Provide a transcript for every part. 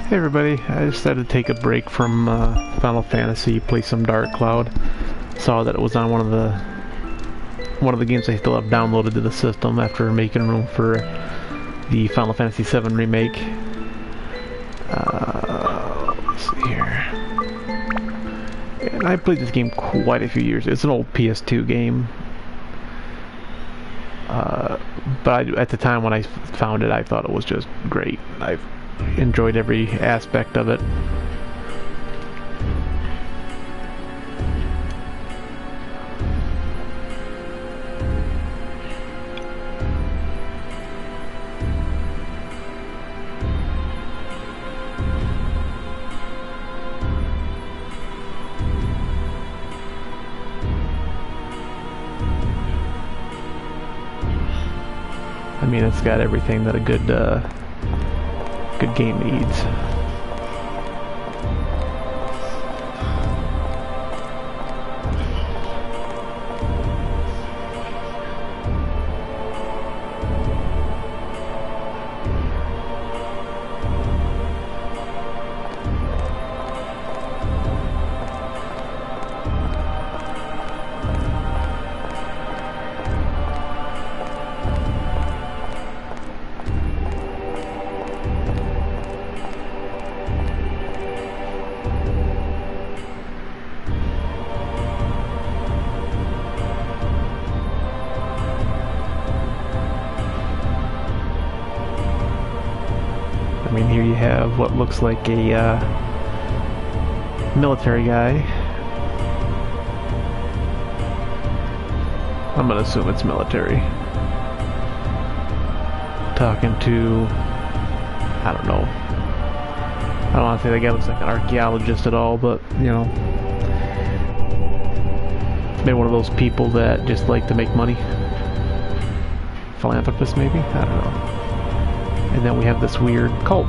Hey everybody, I just had to take a break from Final Fantasy, play some Dark Cloud. Saw that it was on one of the games I still have downloaded to the system after making room for the Final Fantasy VII remake. Let's see here. And I played this game quite a few years. It's an old PS2 game. But at the time when I found it, I thought it was just great. I've enjoyed every aspect of it. I mean, it's got everything that a good game needs. I mean, here you have what looks like a military guy. I'm gonna assume it's military. Talking to, I don't know. I don't want to say the guy looks like an archaeologist at all, but, you know, maybe one of those people that just like to make money. Philanthropist, maybe? I don't know. And then we have this weird cult.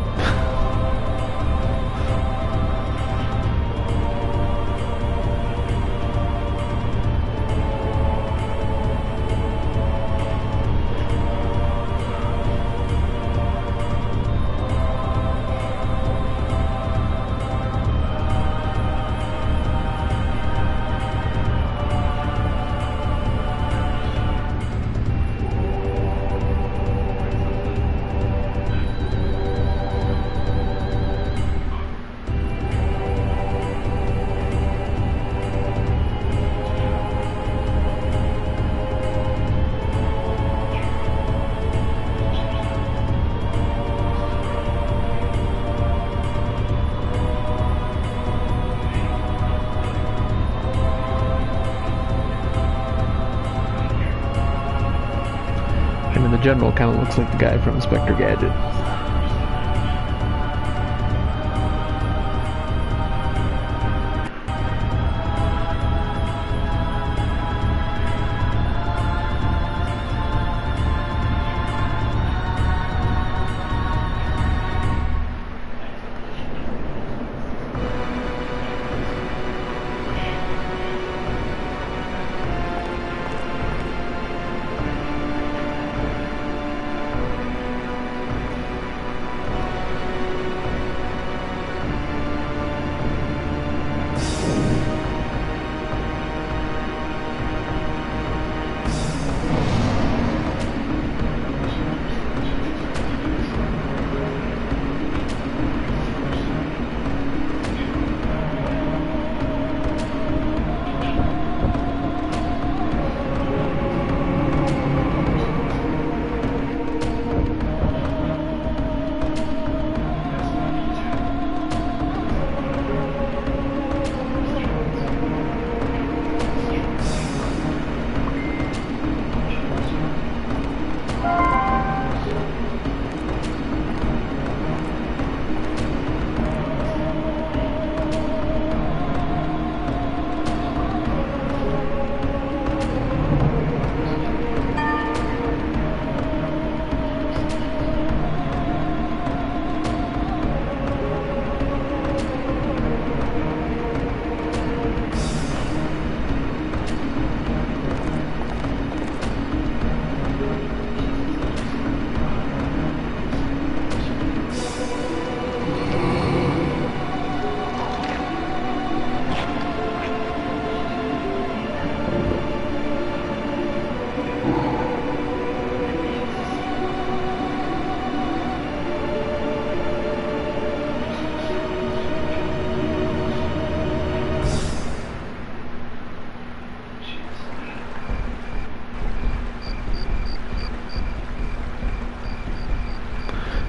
I mean, the general kind of looks like the guy from Inspector Gadget.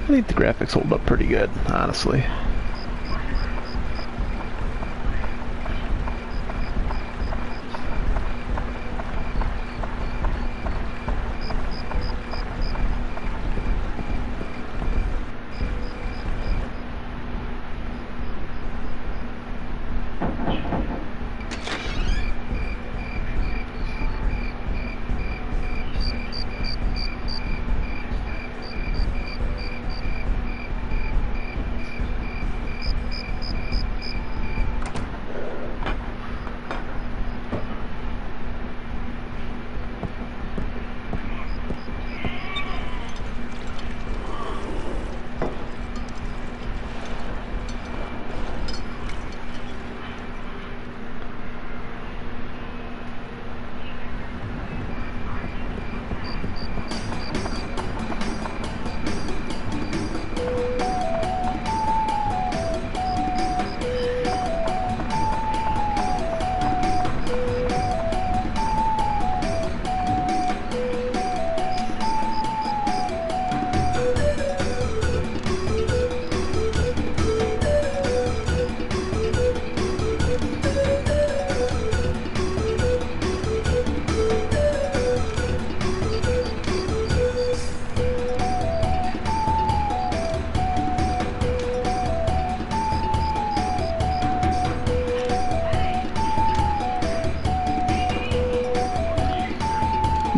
think the graphics hold up pretty good, honestly.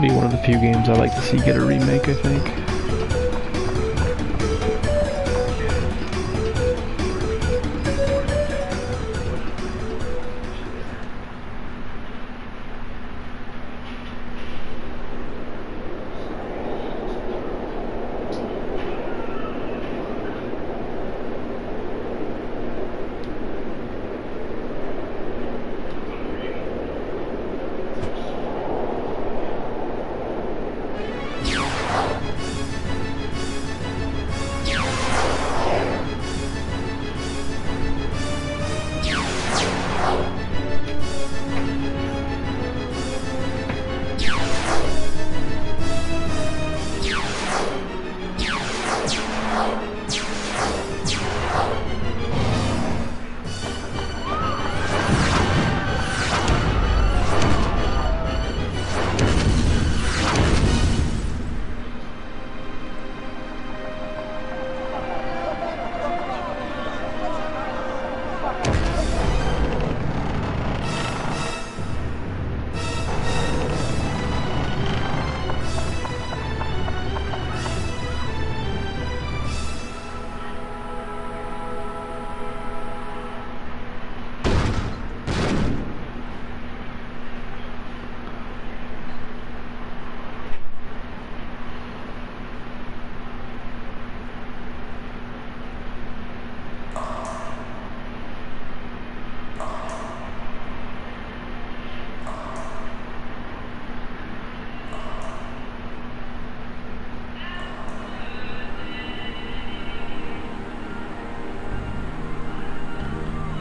Be one of the few games I like to see get a remake, I think.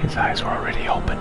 His eyes were already open.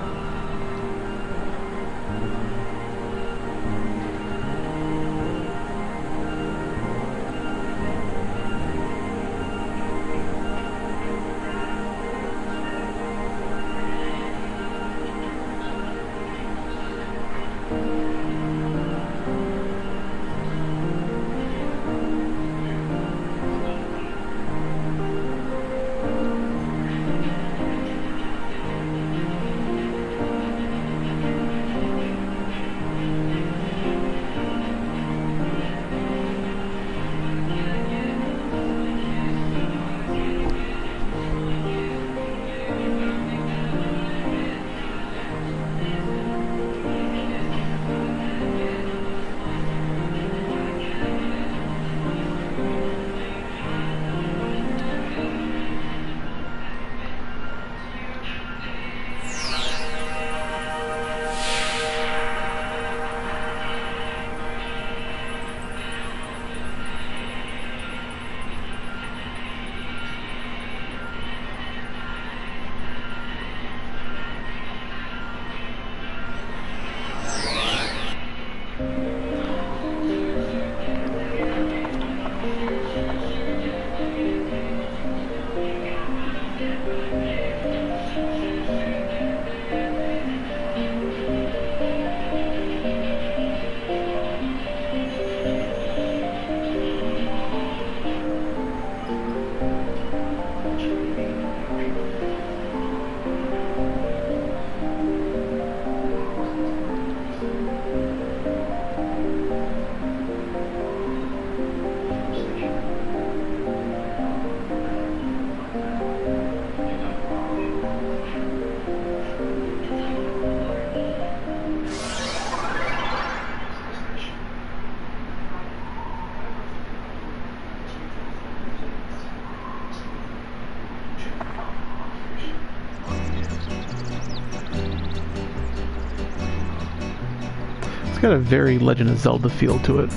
It's got a very Legend of Zelda feel to it.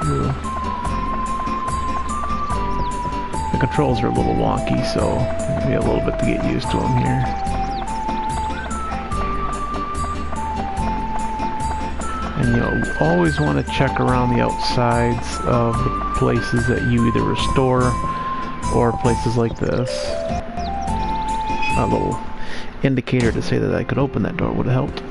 View. The controls are a little wonky, so maybe a little bit to get used to them here. And you'll always want to check around the outsides of the places that you either restore or places like this. A little indicator to say that I could open that door would have helped.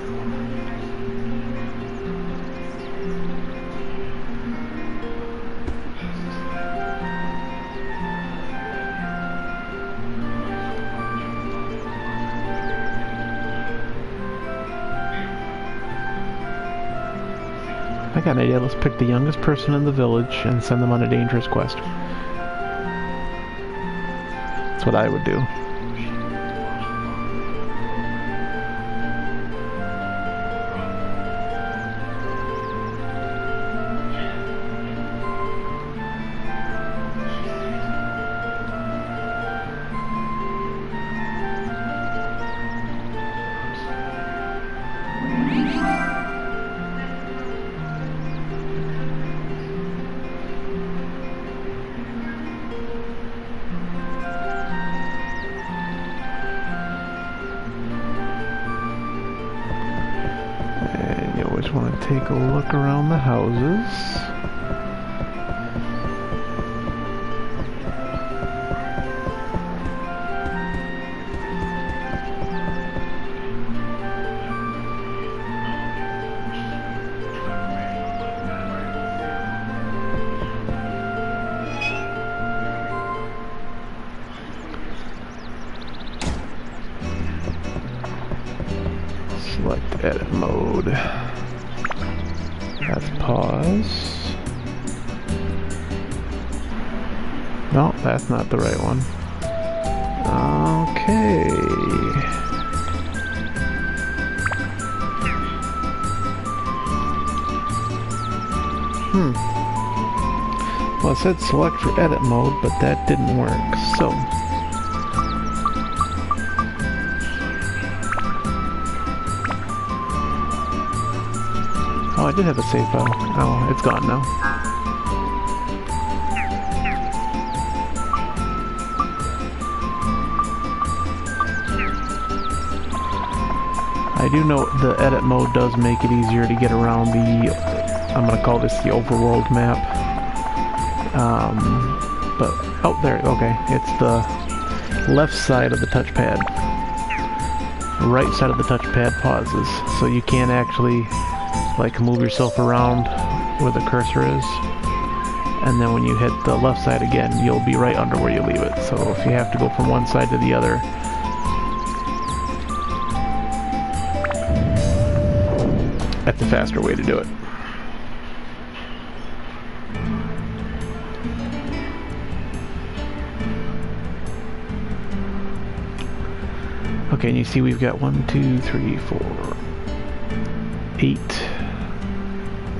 I got an idea. Let's pick the youngest person in the village and send them on a dangerous quest. That's what I would do. Want to take a look around the houses. Select edit mode. That's pause. No, that's not the right one. Okay. Well, it said select for edit mode, but that didn't work, so... Oh, I did have a save file. Oh, it's gone now. I do know the edit mode does make it easier to get around the, I'm going to call this the overworld map. But, oh, there, okay. It's the left side of the touchpad. Right side of the touchpad pauses, so you can't actually like move yourself around where the cursor is, and then when you hit the left side again, you'll be right under where you leave it. So if you have to go from one side to the other, that's a faster way to do it. Okay, and you see we've got 1, 2, 3, 4, 8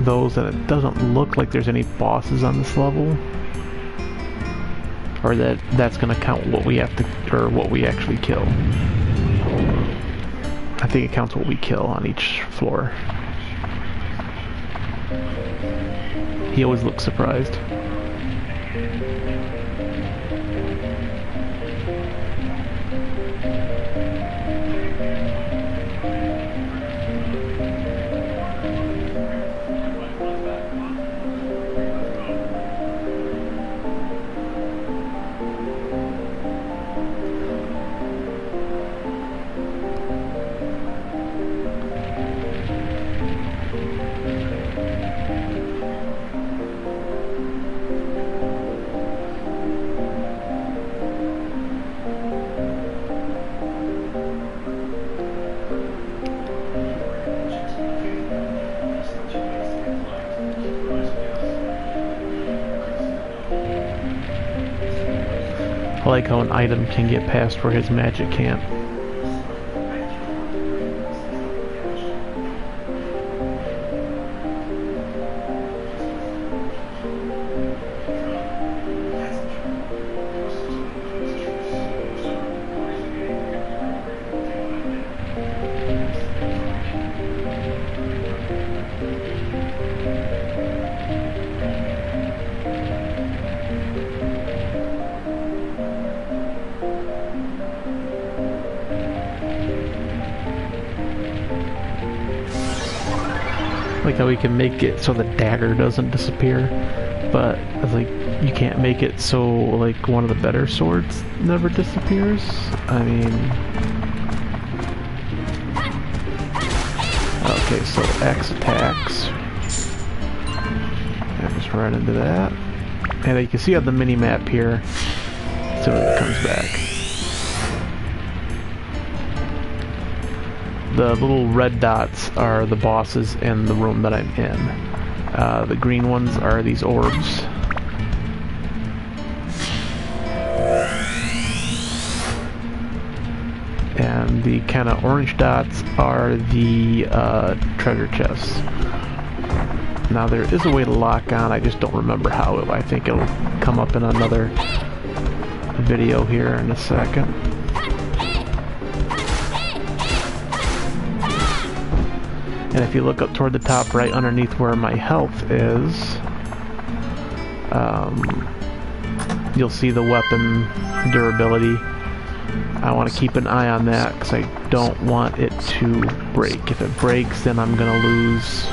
those, and it doesn't look like there's any bosses on this level, or that's gonna count what we have to, or what we actually kill. I think it counts what we kill on each floor. He always looks surprised. I like how an item can get past where his magic can't. Like how we can make it so the dagger doesn't disappear, but it's like you can't make it so like one of the better swords never disappears. I mean, okay, so X attacks. I just run into that, and you can see on the mini map here as soon as it comes back. The little red dots are the bosses in the room that I'm in. The green ones are these orbs. And the kind of orange dots are the treasure chests. Now there is a way to lock on, I just don't remember how. I think it'll come up in another video here in a second. And if you look up toward the top right underneath where my health is, you'll see the weapon durability. I want to keep an eye on that because I don't want it to break. If it breaks, then I'm going to lose.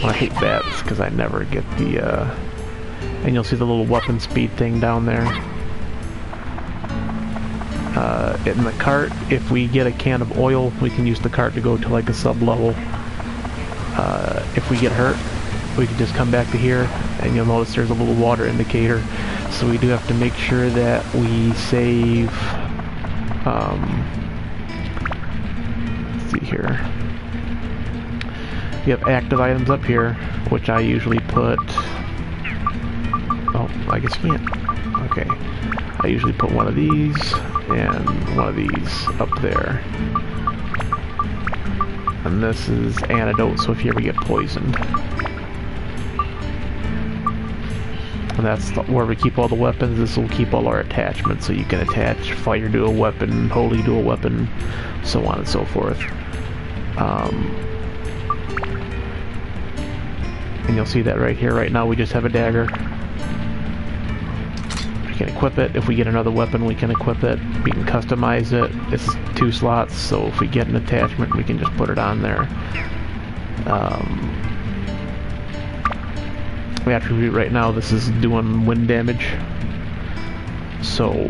Well, I hate bats because I never get the, and you'll see the little weapon speed thing down there. In the cart, if we get a can of oil, we can use the cart to go to like a sub-level. If we get hurt, we can just come back to here, and you'll notice there's a little water indicator. So we do have to make sure that we save, let's see here. We have active items up here, which I usually put, oh, I guess you can't. Okay. I usually put one of these and one of these up there. And this is antidote, so if you ever get poisoned. And that's where we keep all the weapons. This will keep all our attachments, so you can attach fire to a weapon, holy to a weapon, so on and so forth. And you'll see that right here. Right now we just have a dagger. We can equip it. If we get another weapon, we can equip it. We can customize it. It's 2 slots, so if we get an attachment, we can just put it on there. We attribute right now, this is doing wind damage. So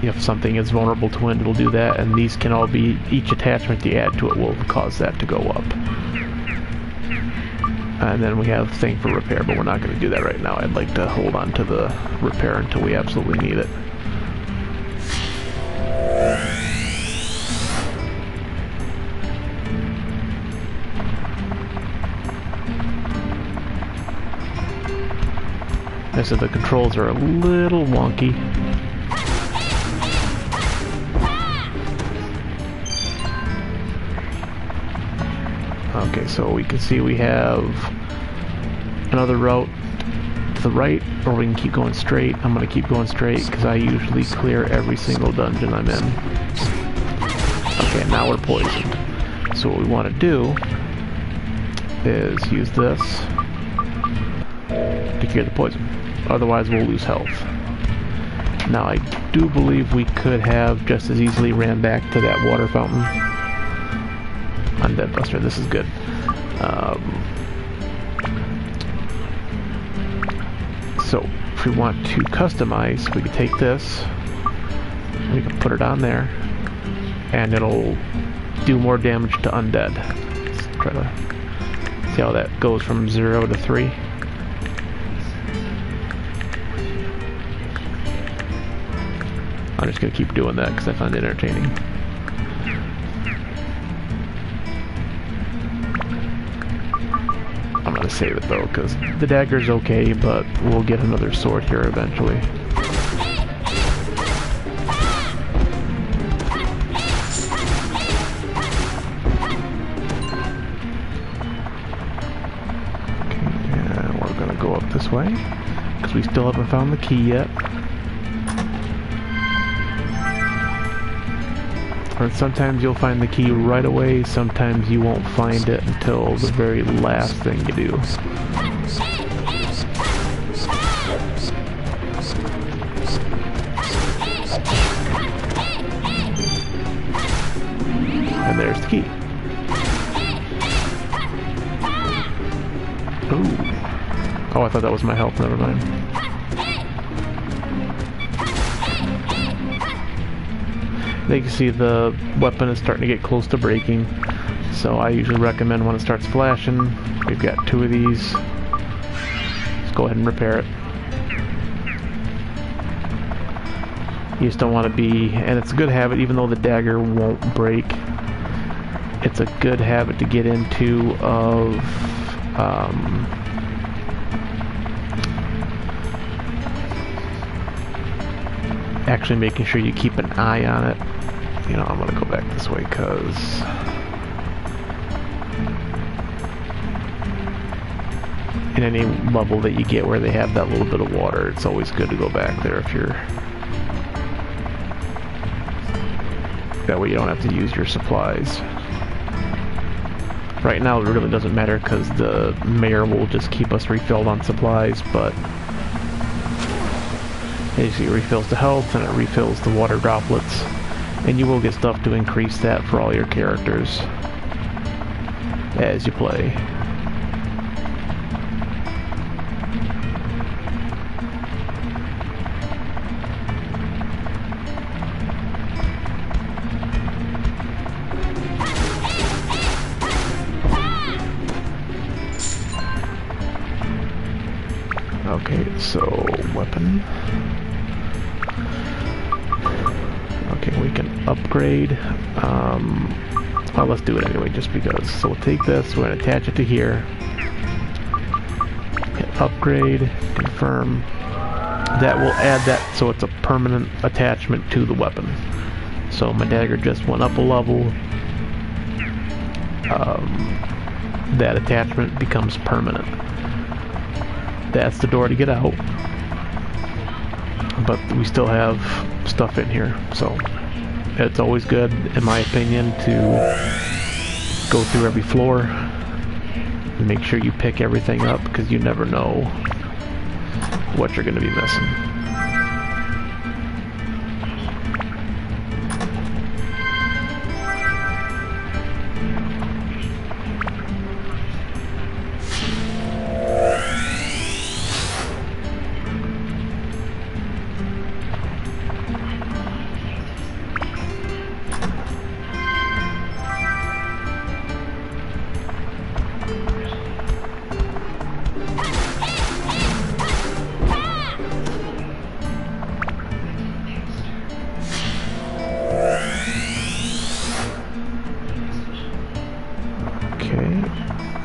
if something is vulnerable to wind, it'll do that, and these can all be, each attachment you add to it will cause that to go up. And then we have thing for repair, but we're not going to do that right now. I'd like to hold on to the repair until we absolutely need it. I said the controls are a little wonky. Okay, so we can see we have another route to the right, or we can keep going straight. I'm going to keep going straight because I usually clear every single dungeon I'm in. Okay, now we're poisoned. So what we want to do is use this to cure the poison. Otherwise we'll lose health. Now I do believe we could have just as easily ran back to that water fountain. Undead Buster, this is good. So if we want to customize, we can take this, we can put it on there, and it'll do more damage to undead. Let's try to see how that goes from 0 to 3. I'm just going to keep doing that because I find it entertaining. I'm going to to save it though, because the dagger's okay, but we'll get another sword here eventually. Okay, and we're gonna go up this way, because we still haven't found the key yet. Or sometimes you'll find the key right away, sometimes you won't find it until the very last thing you do. And there's the key. Ooh. Oh, I thought that was my health, never mind. You can see the weapon is starting to get close to breaking, so I usually recommend when it starts flashing, we've got 2 of these, let's go ahead and repair it. You just don't want to be, and it's a good habit even though the dagger won't break, it's a good habit to get into of actually making sure you keep an eye on it. You know, I'm gonna go back this way because in any level that you get where they have that little bit of water, it's always good to go back there if you're... That way you don't have to use your supplies. Right now it really doesn't matter because the mayor will just keep us refilled on supplies, but it refills the health and it refills the water droplets. And you will get stuff to increase that for all your characters as you play. Okay, so weapon. Okay, we can upgrade. Well, let's do it anyway, just because. So we'll take this, we're going to attach it to here. Hit upgrade, confirm. That will add that so it's a permanent attachment to the weapon. So my dagger just went up a level. That attachment becomes permanent. That's the door to get out. But we still have stuff in here, so it's always good, in my opinion, to go through every floor and make sure you pick everything up, because you never know what you're going to be missing.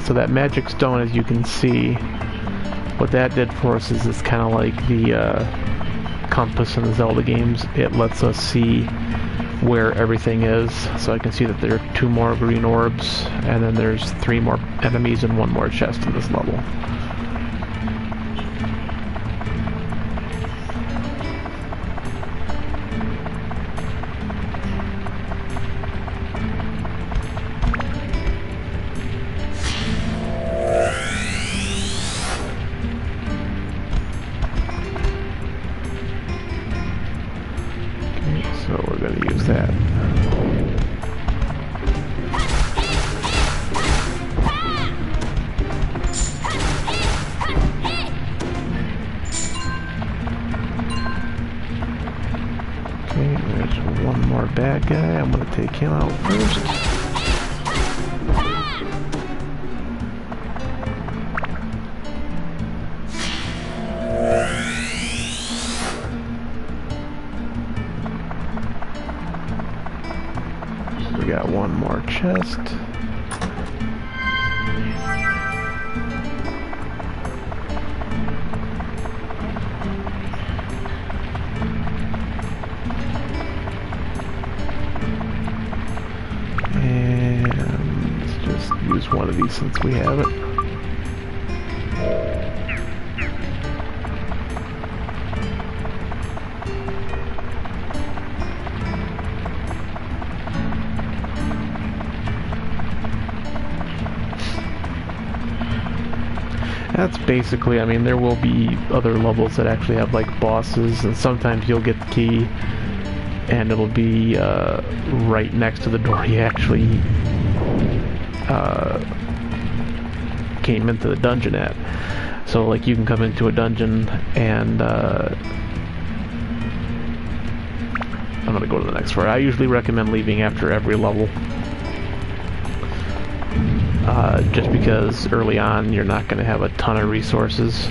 So that magic stone, as you can see, what that did for us is it's kind of like the compass in the Zelda games. It lets us see where everything is. So I can see that there are 2 more green orbs, and then there's 3 more enemies and 1 more chest in this level. So we're going to use that. Okay, there's 1 more bad guy. I'm going to take him out first. We got 1 more chest. since we have it. That's basically, I mean, there will be other levels that actually have like bosses, and sometimes you'll get the key and it'll be right next to the door you actually came into the dungeon at. So like you can come into a dungeon and I'm gonna go to the next floor. I usually recommend leaving after every level. Just because early on you're not going to have a ton of resources.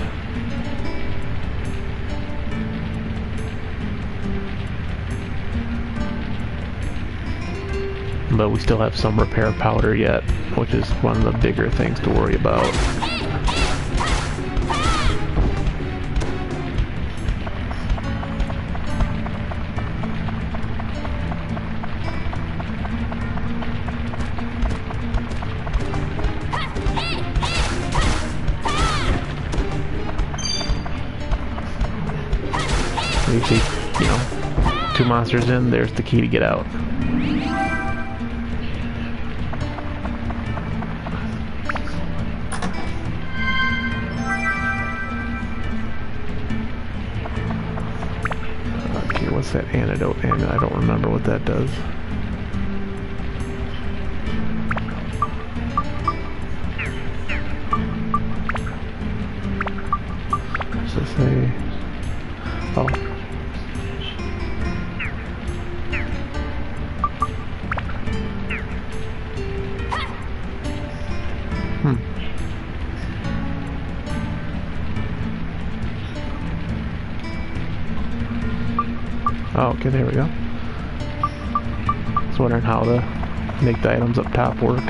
But we still have some repair powder yet, which is one of the bigger things to worry about. You see, you know, 2 monsters in, there's the key to get out. Okay, what's that antidote? And I don't remember what that does. What's this say? Oh. Oh, okay, there we go. I was wondering how to make the items up top work.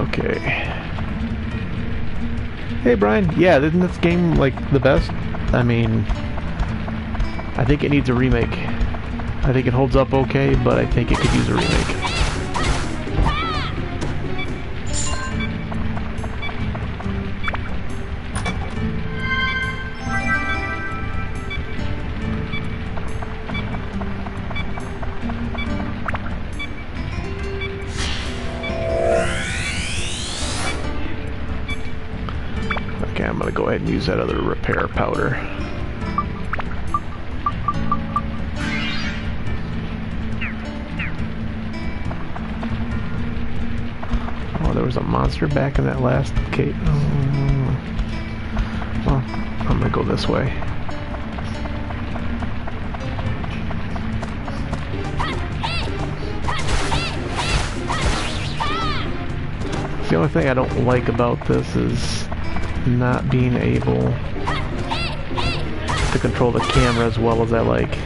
Okay. Hey Brian, yeah, isn't this game like the best? I mean, I think it needs a remake. I think it holds up okay, but I think it could use a remake. Okay, I'm gonna go ahead and use that other repair powder. Oh, there was a monster back in that last cave. Well, I'm gonna go this way. The only thing I don't like about this is not being able to control the camera as well as I like.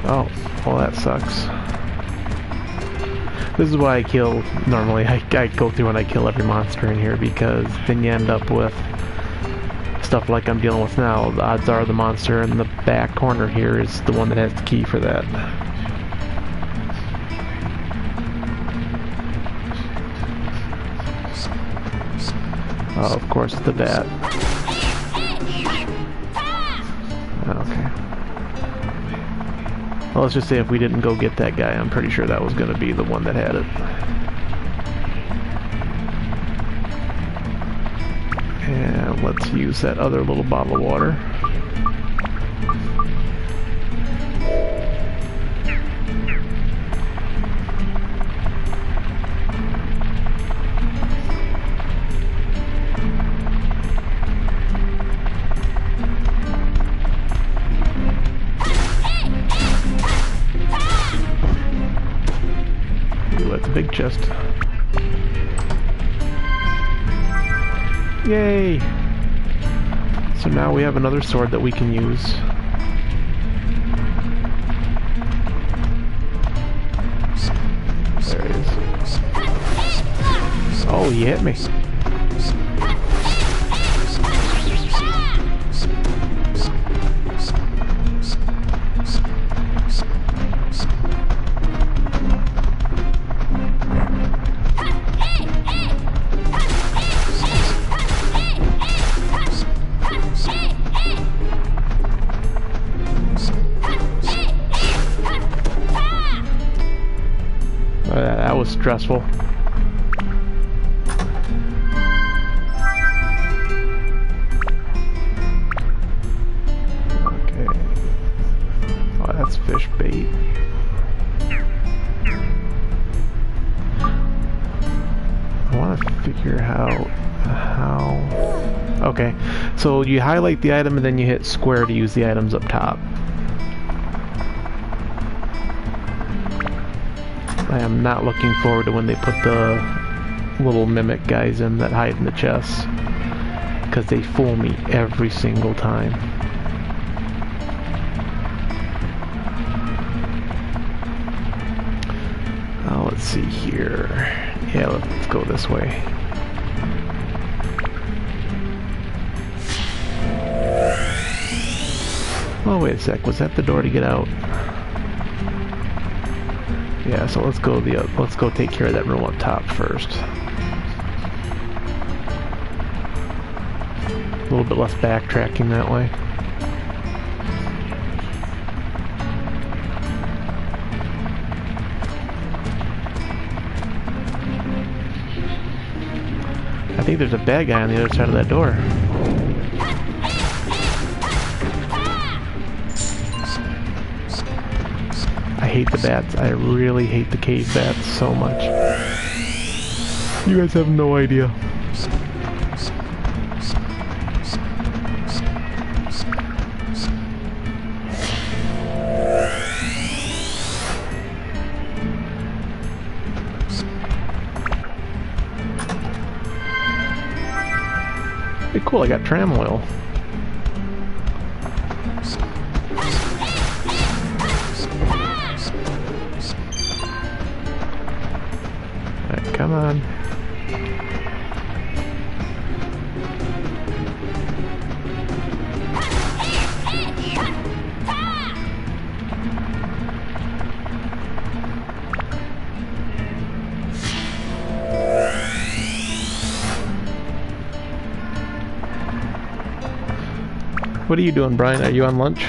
Oh, well that sucks. This is why I kill, normally I go through and I kill every monster in here, because then you end up with stuff like I'm dealing with now. The odds are the monster in the back corner here is the one that has the key for that. Oh, of course, the bat. Okay. Well, let's just say if we didn't go get that guy, I'm pretty sure that was going to be the one that had it. And let's use that other little bottle of water. Ooh, that's a big chest. Yay! So now we have another sword that we can use. There it is. Oh, Oh, he hit me. That was stressful. Okay. Oh, that's fish bait. I want to figure out how... Okay, so you highlight the item and then you hit square to use the items up top. I am not looking forward to when they put the little mimic guys in that hide in the chests, because they fool me every single time. Oh, let's see here. Yeah, let's go this way. Oh, wait a sec. Was that the door to get out? Yeah, so let's go take care of that room up top first. A little bit less backtracking that way. I think there's a bad guy on the other side of that door. I hate the bats. I really hate the cave bats so much. You guys have no idea. Hey, cool, I got tram oil. Alright, come on. What are you doing, Brian? Are you on lunch?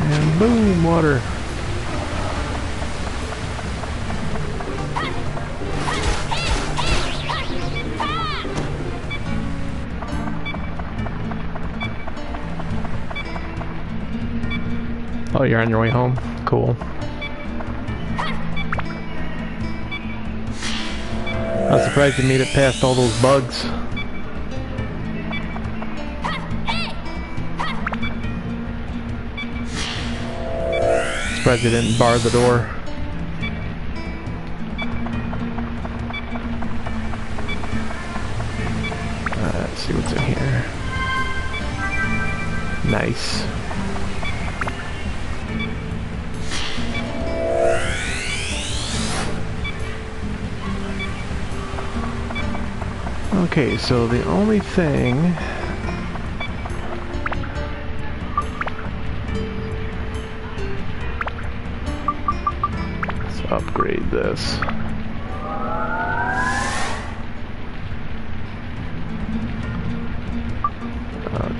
And boom, water. Oh, you're on your way home? Cool. I was surprised you made it past all those bugs. Surprised they didn't bar the door. Let's see what's in here. Nice. Okay, so the only thing... Let's upgrade this.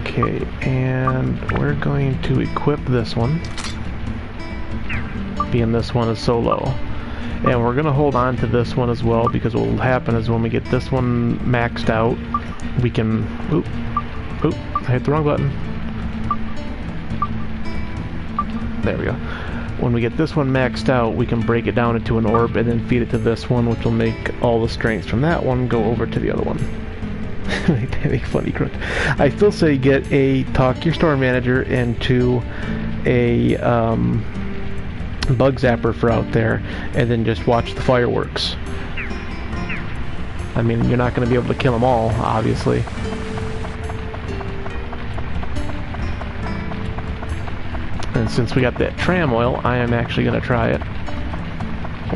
Okay, and we're going to equip this one, being this one is so low. And we're going to hold on to this one as well, because what will happen is when we get this one maxed out, we can... Oop, I hit the wrong button. There we go. When we get this one maxed out, we can break it down into an orb and then feed it to this one, which will make all the strengths from that one go over to the other one. They make funny crunch. I still say talk your store manager into a bug zapper for out there, and then just watch the fireworks. I mean, you're not going to be able to kill them all, obviously. And since we got that tram oil, I am actually going to try it.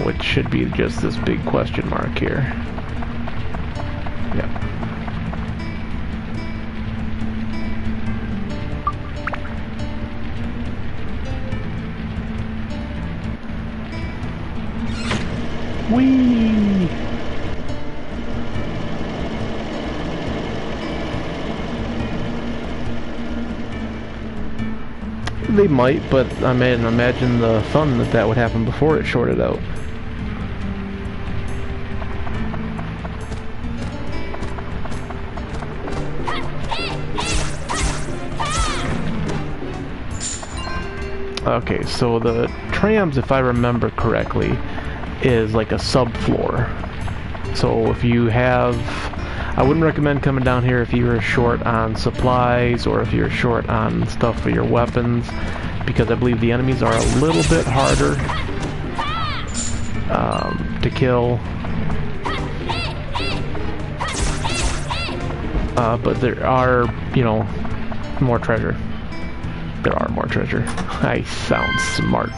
Which should be just this big question mark here. Yep. Whee! They might, but I mean, imagine the fun that would happen before it shorted out. Okay, so the trams, if I remember correctly, is like a subfloor. So if you have... I wouldn't recommend coming down here if you were short on supplies or if you're short on stuff for your weapons, because I believe the enemies are a little bit harder to kill. But there are, you know, more treasure. There are more treasure. I sound smart.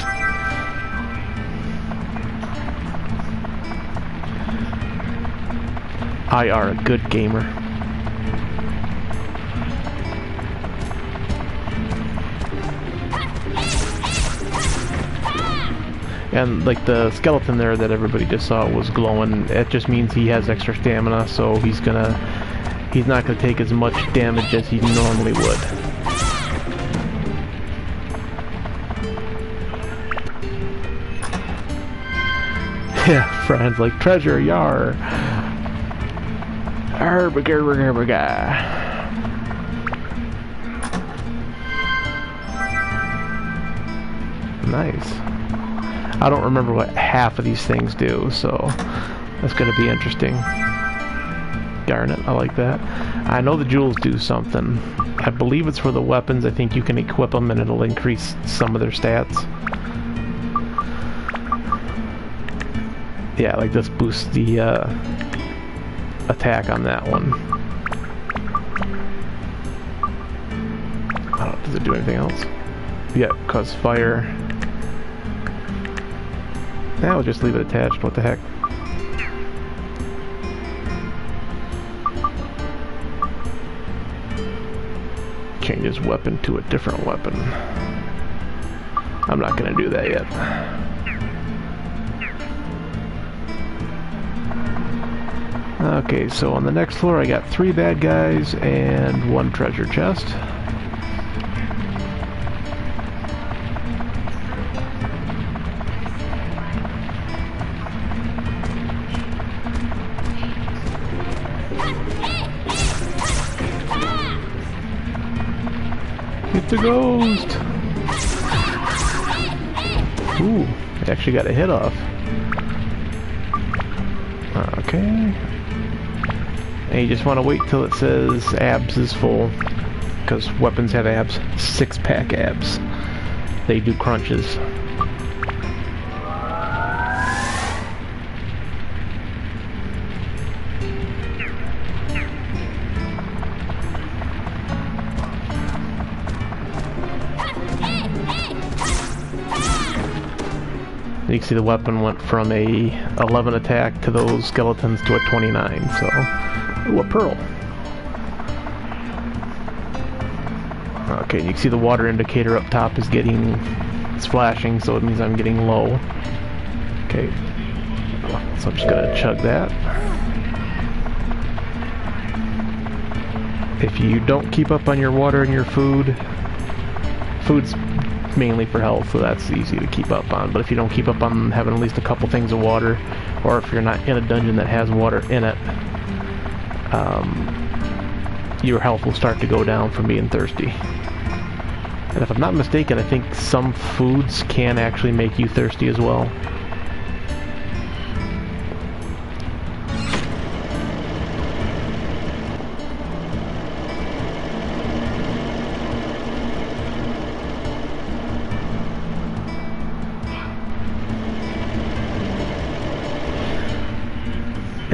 I are a good gamer. And like the skeleton there that everybody just saw was glowing, it just means he has extra stamina, so he's not gonna take as much damage as he normally would. Yeah, friends like treasure, yar. Nice. I don't remember what half of these things do, so that's going to be interesting. Garnet, I like that. I know the jewels do something. I believe it's for the weapons. I think you can equip them and it'll increase some of their stats. Yeah, like this boosts the attack on that one. I don't know, does it do anything else? Yeah, cause fire. Yeah, we'll just leave it attached, what the heck. Change his weapon to a different weapon. I'm not gonna do that yet. Okay, so on the next floor I got 3 bad guys and 1 treasure chest. Get the ghost! Ooh, it actually got a hit off. Okay. And you just want to wait till it says abs is full, because weapons have abs. 6-pack abs. They do crunches. You can see the weapon went from a 11 attack to those skeletons to a 29, so... Ooh, a pearl. Okay, you can see the water indicator up top is it's flashing, so it means I'm getting low. Okay, so I'm just gonna chug that. If you don't keep up on your water and your food's mainly for health, so that's easy to keep up on. But if you don't keep up on having at least a couple things of water, or if you're not in a dungeon that has water in it, your health will start to go down from being thirsty. And if I'm not mistaken, I think some foods can actually make you thirsty as well.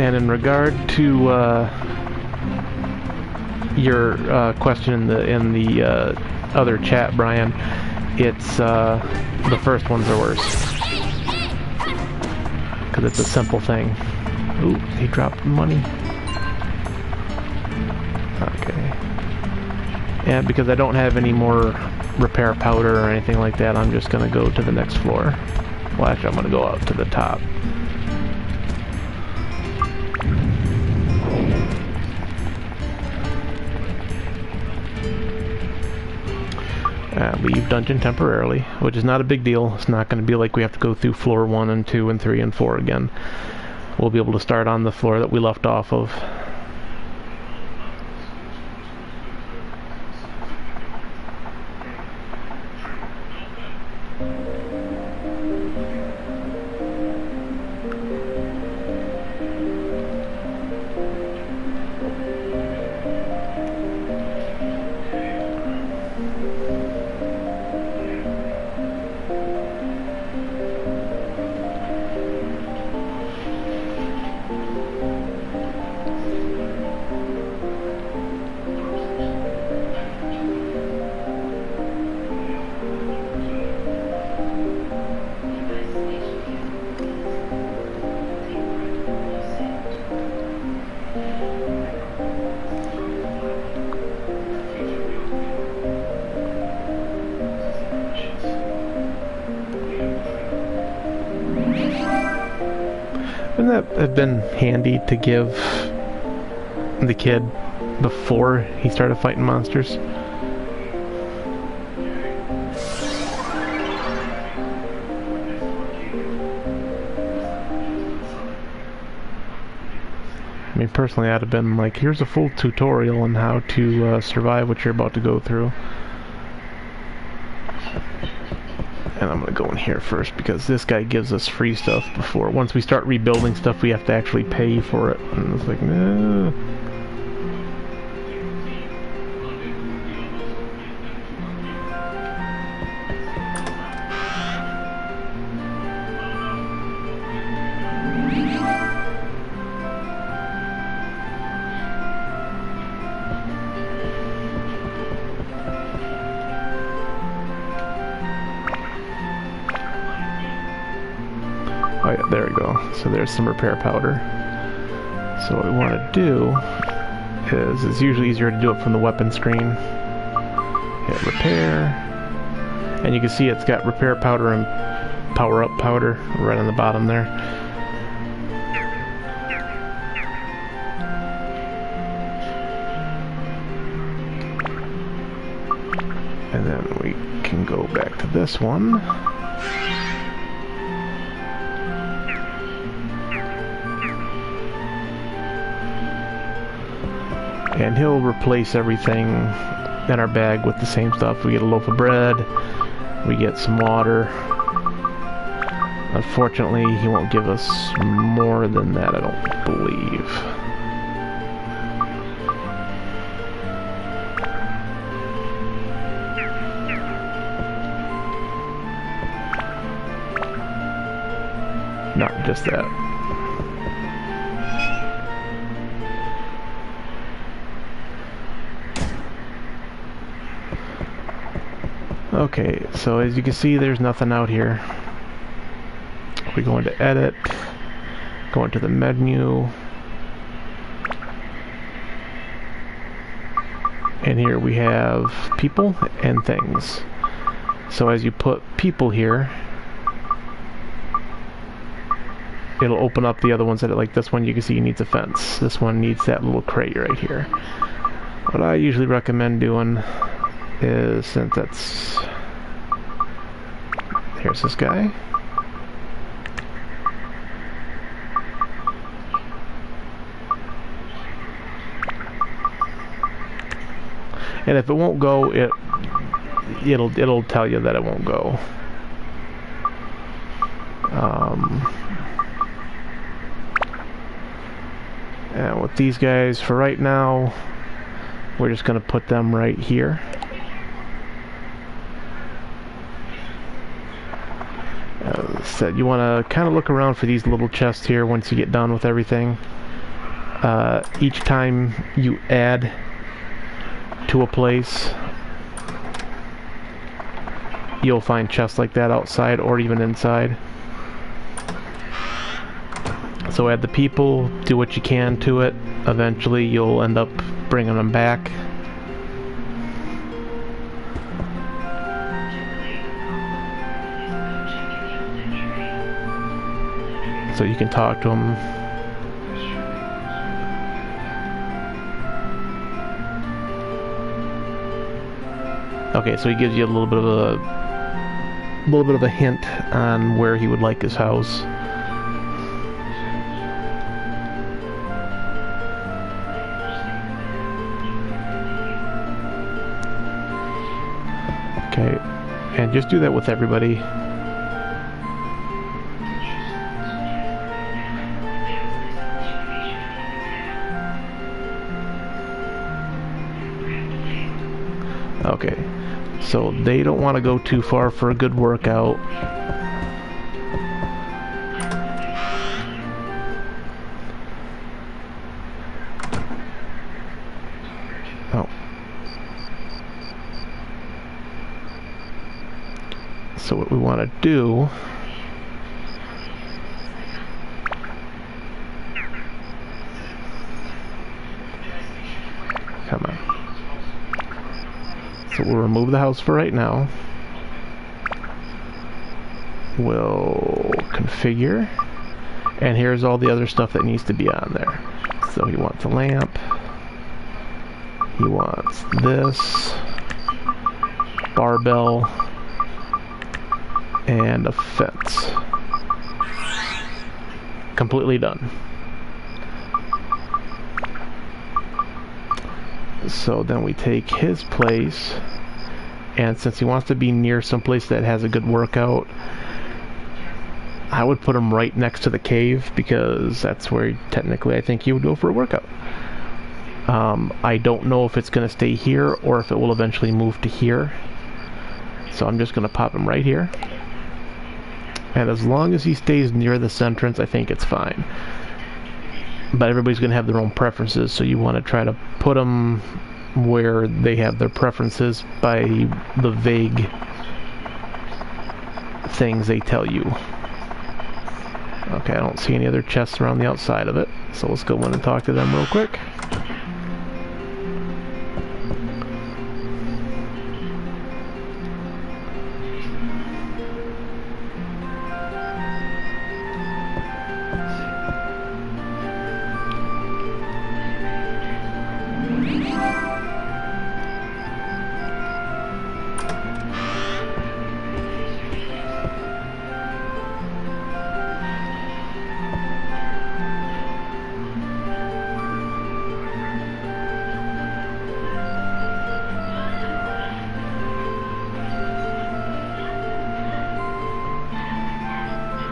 And in regard to your question in the other chat, Brian, it's the first ones are worse because it's a simple thing. Ooh, he dropped money. Okay. And because I don't have any more repair powder or anything like that, I'm just gonna go to the next floor. Well, actually, I'm gonna go out to the top. Leave dungeon temporarily, which is not a big deal. It's not going to be like we have to go through floor 1 and 2 and 3 and 4 again. We'll be able to start on the floor that we left off of. Wouldn't that have been handy to give the kid before he started fighting monsters? I mean, personally, I'd have been like, here's a full tutorial on how to survive what you're about to go through. And I'm gonna go in here first because this guy gives us free stuff before. Once we start rebuilding stuff, we have to actually pay for it. And it's like, no. Oh yeah, there we go. So there's some repair powder. So what we want to do is, it's usually easier to do it from the weapon screen. Hit repair. And you can see it's got repair powder and power up powder right on the bottom there. And then we can go back to this one. And he'll replace everything in our bag with the same stuff. We get a loaf of bread, we get some water. Unfortunately, he won't give us more than that, I don't believe. Not just that. Okay, so as you can see, there's nothing out here. We go into edit, go into the menu, and here we have people and things. So as you put people here, it'll open up the other ones that, like this one, you can see needs a fence. This one needs that little crate right here. What I usually recommend doing is, since that's, here's this guy. And if it won't go, it'll tell you that it won't go. And with these guys, for right now, we're just going to put them right here. As I said, you want to kind of look around for these little chests here once you get done with everything. Each time you add to a place, you'll find chests like that outside or even inside. So add the people, do what you can to it. Eventually you'll end up bringing them back. So you can talk to them. Okay, so he gives you a little bit of a hint on where he would like his house. Okay, and just do that with everybody. Okay, so they don't want to go too far for a good workout. Oh. So what we want to do come on. So we'll remove the house for right now. We'll configure. And here's all the other stuff that needs to be on there. So he wants a lamp. He wants this. Barbell. And a fence. Completely done. So then we take his place, and since he wants to be near someplace that has a good workout, I would put him right next to the cave, because that's where technically I think he would go for a workout. I don't know if it's going to stay here or if it will eventually move to here. So I'm just going to pop him right here. And as long as he stays near this entrance, I think it's fine. But everybody's going to have their own preferences, so you want to try to put them where they have their preferences by the vague things they tell you. Okay, I don't see any other chests around the outside of it, so let's go in and talk to them real quick.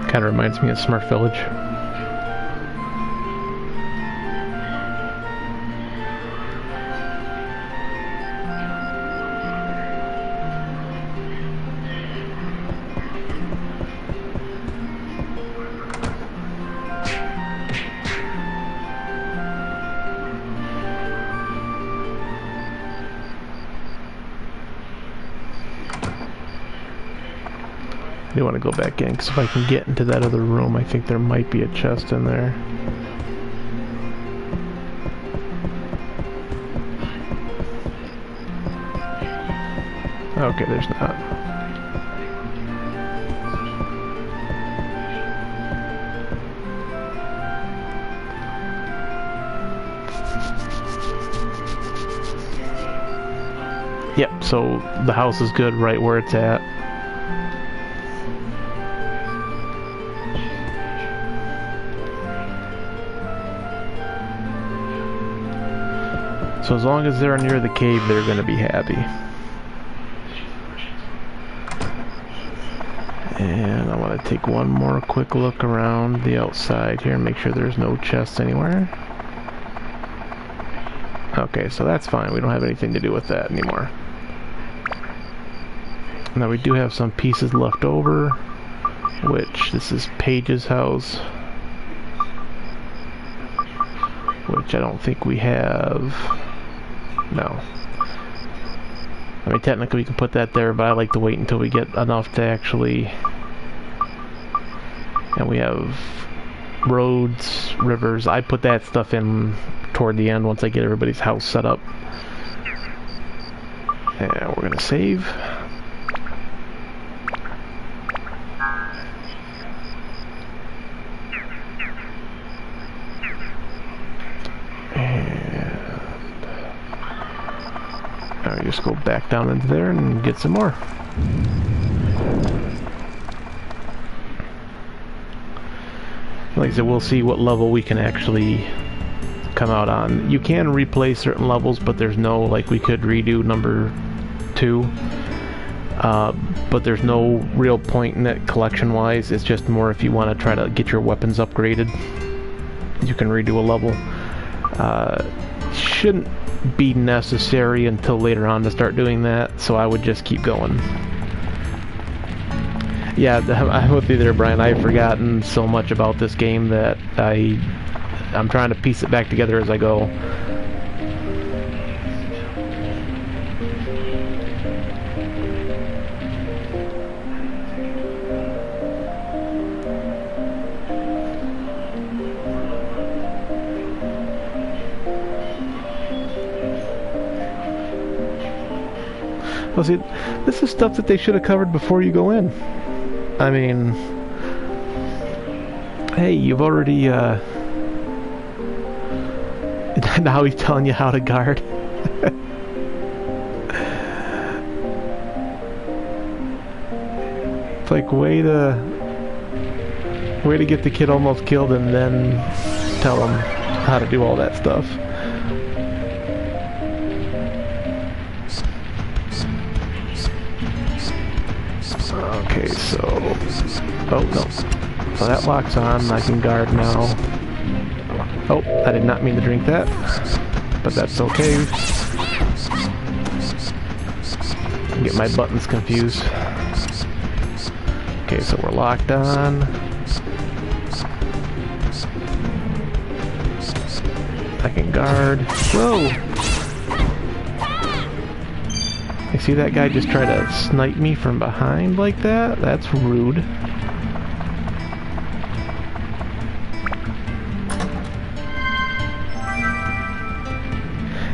Kind of reminds me of Smurf Village. I do want to go back in, because if I can get into that other room, I think there might be a chest in there. Okay, there's not. Yep, so the house is good right where it's at. So as long as they're near the cave, they're going to be happy. And I want to take one more quick look around the outside here and make sure there's no chests anywhere. Okay, so that's fine. We don't have anything to do with that anymore. Now we do have some pieces left over, which this is Paige's house, which I don't think we have. No. I mean, technically we can put that there, but I like to wait until we get enough to actually... And we have roads, rivers. I put that stuff in toward the end once I get everybody's house set up. And we're gonna save. Alright, just go back down into there and get some more. Like I said, we'll see what level we can actually come out on. You can replay certain levels, but there's no, like, we could redo number 2. But there's no real point in it collection-wise. It's just more if you want to try to get your weapons upgraded. You can redo a level. Shouldn't be necessary until later on to start doing that, so I would just keep going. Yeah, I'm with you there, Brian. I've forgotten so much about this game that I'm trying to piece it back together as I go. Well, see, this is stuff that they should have covered before you go in. I mean, hey, you've already, now he's telling you how to guard. It's like, way to get the kid almost killed and then tell him how to do all that stuff. Okay, so... Oh, no. So that lock's on. I can guard now. Oh, I did not mean to drink that. But that's okay. I get my buttons confused. Okay, so we're locked on. I can guard. Whoa! I see that guy just try to snipe me from behind like that? That's rude.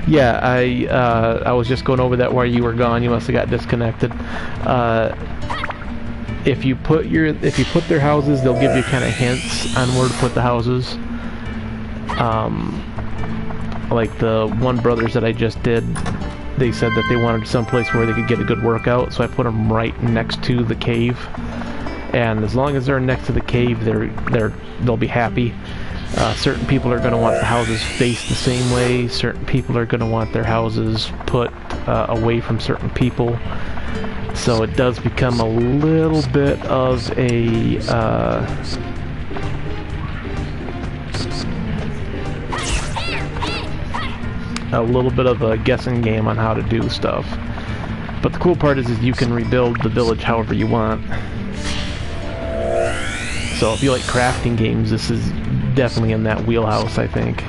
Yeah, I was just going over that while you were gone. You must have got disconnected. If you put their houses, they'll give you kind of hints on where to put the houses. Like the one brothers that I just did, they said that they wanted someplace where they could get a good workout, so I put them right next to the cave. And as long as they're next to the cave, they'll be happy. Certain people are going to want the houses faced the same way. Certain people are going to want their houses put away from certain people. So it does become a little bit of a guessing game on how to do stuff. But the cool part is you can rebuild the village however you want. So if you like crafting games, this is definitely in that wheelhouse, I think.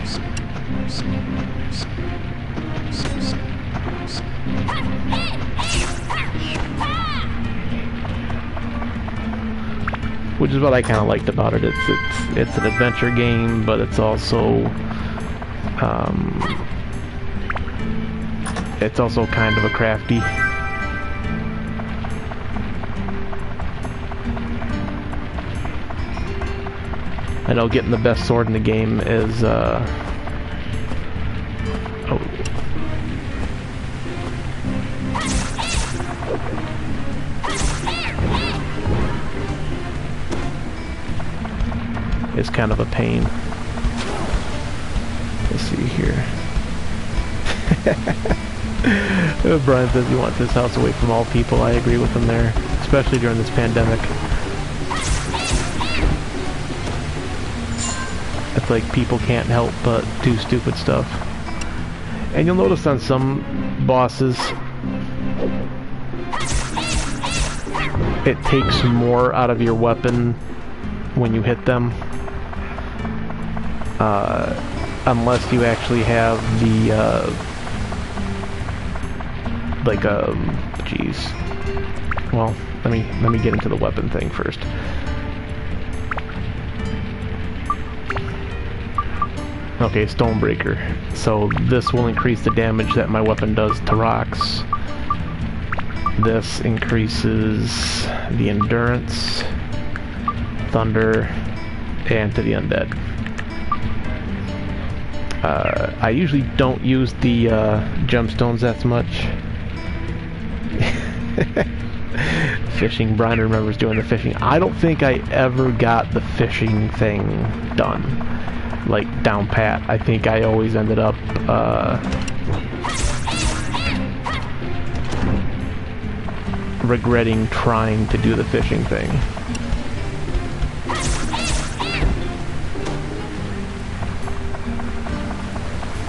Which is what I kind of liked about it. It's an adventure game, but it's also kind of a crafty. I know getting the best sword in the game is it's kind of a pain. Let's see here. Brian says he wants his house away from all people. I agree with him there, especially during this pandemic. It's like people can't help but do stupid stuff. And you'll notice on some bosses, it takes more out of your weapon when you hit them. unless you actually have the geez. Well, let me get into the weapon thing first. Okay, Stonebreaker. So this will increase the damage that my weapon does to rocks. This increases the endurance, thunder, and to the undead. I usually don't use the gemstones that much. Fishing, Brian remembers doing the fishing. I don't think I ever got the fishing thing done, like down pat. I think I always ended up regretting trying to do the fishing thing.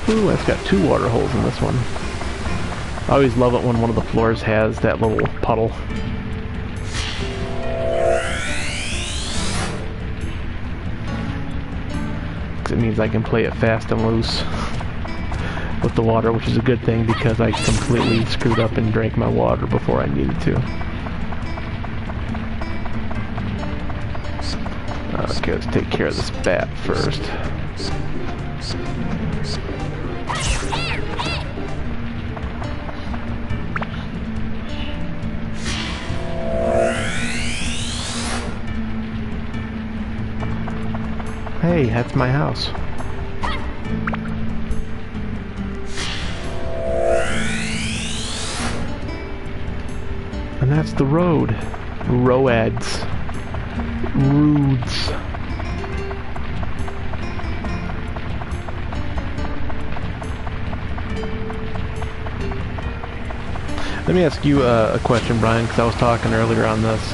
Ooh, it's got 2 water holes in this one. I always love it when one of the floors has that little puddle. It means I can play it fast and loose with the water, which is a good thing because I completely screwed up and drank my water before I needed to. Okay, let's take care of this bat first. Hey, that's my house. And that's the road. Roads. Roads. Let me ask you a question, Brian, because I was talking earlier on this.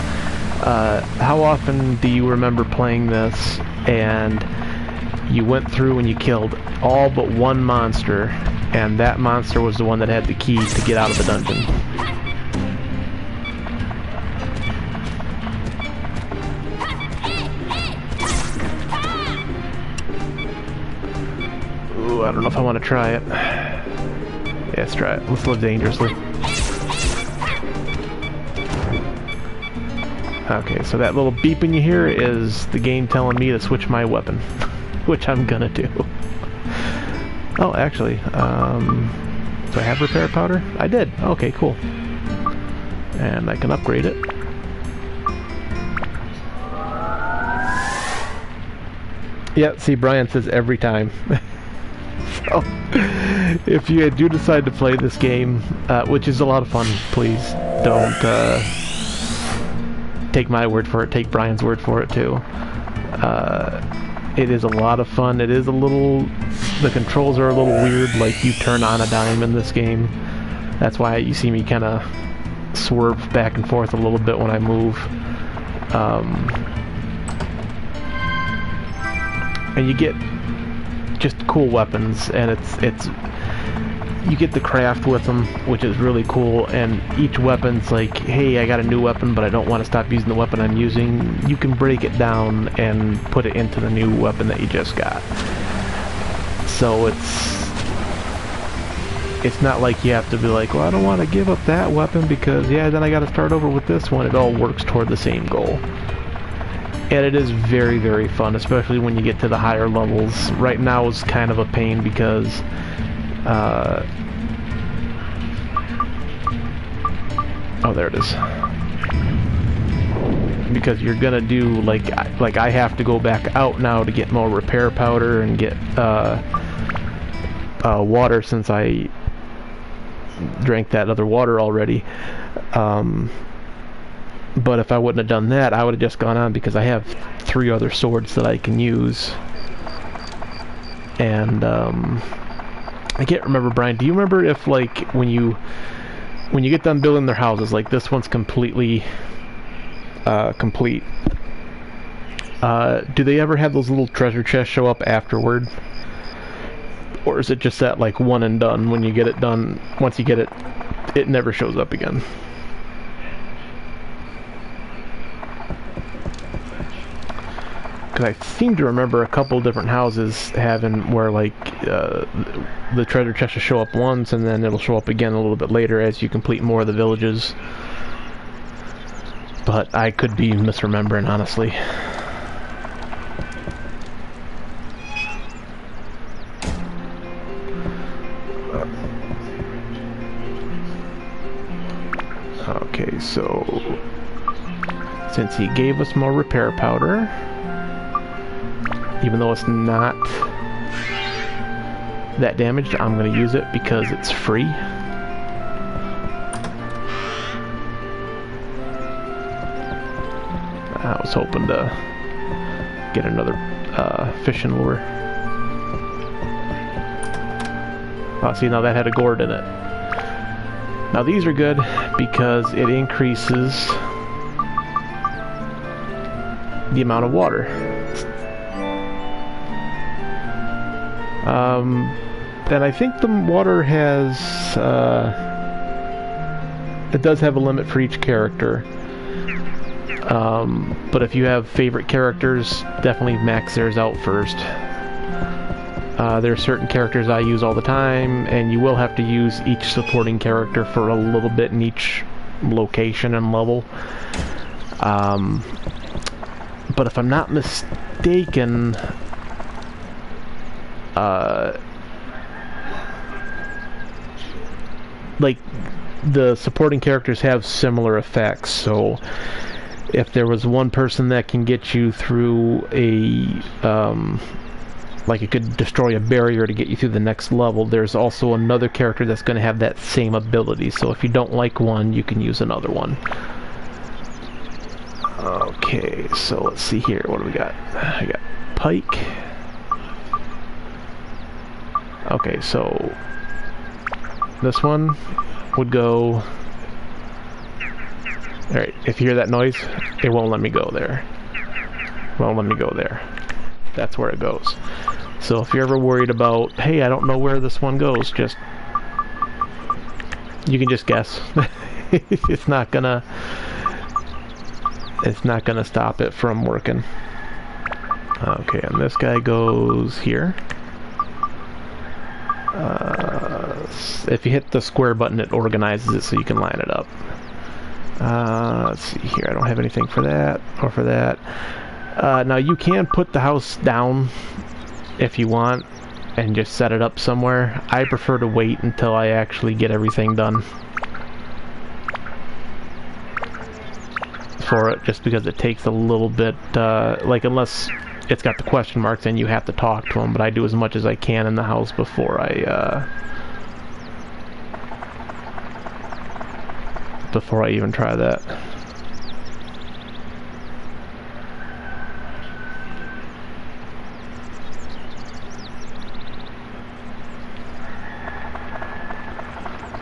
How often do you remember playing this and you went through and you killed all but one monster, and that monster was the one that had the key to get out of the dungeon? Ooh, I don't know if I want to try it. Yeah, let's try it. Let's live dangerously. Okay, so that little beeping you hear is the game telling me to switch my weapon, which I'm gonna do. Oh, actually, do I have repair powder? I did. Okay, cool. And I can upgrade it. Yeah, see, Brian says every time. So, if you do decide to play this game, which is a lot of fun, please don't take my word for it, take Brian's word for it too. It is a lot of fun. It is a little, the controls are a little weird, like you turn on a dime in this game. That's why you see me kind of swerve back and forth a little bit when I move. And you get just cool weapons, and it's you get the craft with them, which is really cool, and each weapon's like, hey, I got a new weapon, but I don't want to stop using the weapon I'm using. You can break it down and put it into the new weapon that you just got. So it's not like you have to be like, well, I don't want to give up that weapon because, yeah, then I got to start over with this one. It all works toward the same goal. And it is very, very fun, especially when you get to the higher levels. Right now is kind of a pain because oh, there it is. Because you're gonna do like I have to go back out now to get more repair powder and get water since I drank that other water already. But if I wouldn't have done that, I would have just gone on because I have 3 other swords that I can use. And I can't remember, Brian, do you remember if, like, when you get done building their houses, like this one's completely complete, do they ever have those little treasure chests show up afterward? Or is it just that, like, one and done? When you get it done, once you get it, it never shows up again? Because I seem to remember a couple different houses having where like the treasure chest will show up once and then it'll show up again a little bit later as you complete more of the villages. But I could be misremembering, honestly. Okay, so since he gave us more repair powder, even though it's not that damaged, I'm going to use it because it's free. I was hoping to get another fishing lure. Oh, see, now that had a gourd in it. Now these are good because it increases the amount of water. And I think the water has, it does have a limit for each character. But if you have favorite characters, definitely max theirs out first. There are certain characters I use all the time, and you will have to use each supporting character for a little bit in each location and level. But if I'm not mistaken, like the supporting characters have similar effects, so if there was one person that can get you through a like it could destroy a barrier to get you through the next level, there's also another character that's going to have that same ability, so if you don't like one, you can use another one. Okay, so let's see here, what do we got? I got pike. Okay, so this one would go... Alright, if you hear that noise, it won't let me go there. It won't let me go there. That's where it goes. So if you're ever worried about, hey, I don't know where this one goes, just... You can just guess. It's not gonna stop it from working. Okay, and this guy goes here. If you hit the square button, it organizes it so you can line it up. Let's see here, I don't have anything for that, or for that. Now you can put the house down if you want, and just set it up somewhere. I prefer to wait until I actually get everything done for it, just because it takes a little bit, like unless it's got the question marks, then you have to talk to them, but I do as much as I can in the house before I even try that.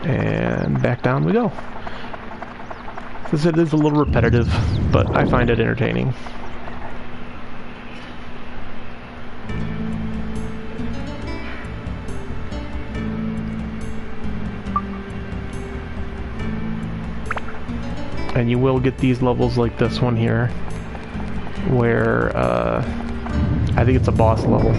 And back down we go. This is a little repetitive, but I find it entertaining. And you will get these levels like this one here, where I think it's a boss level.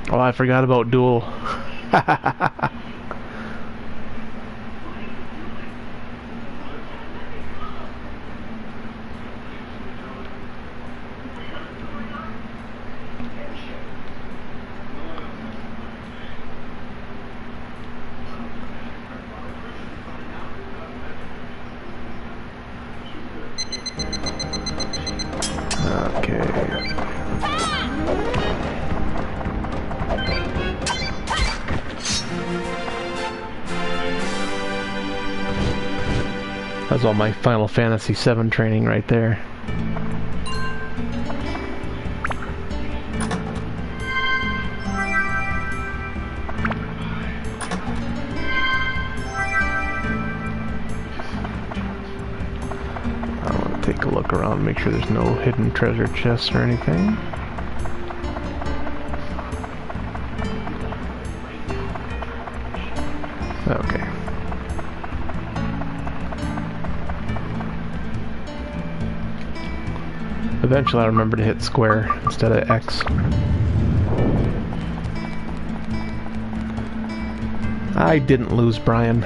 Oh, I forgot about duel. Okay. That's all my Final Fantasy VII training right there. I want to take a look around, make sure there's no hidden treasure chests or anything. Okay. Eventually I'll remember to hit square instead of X. I didn't lose, Brian.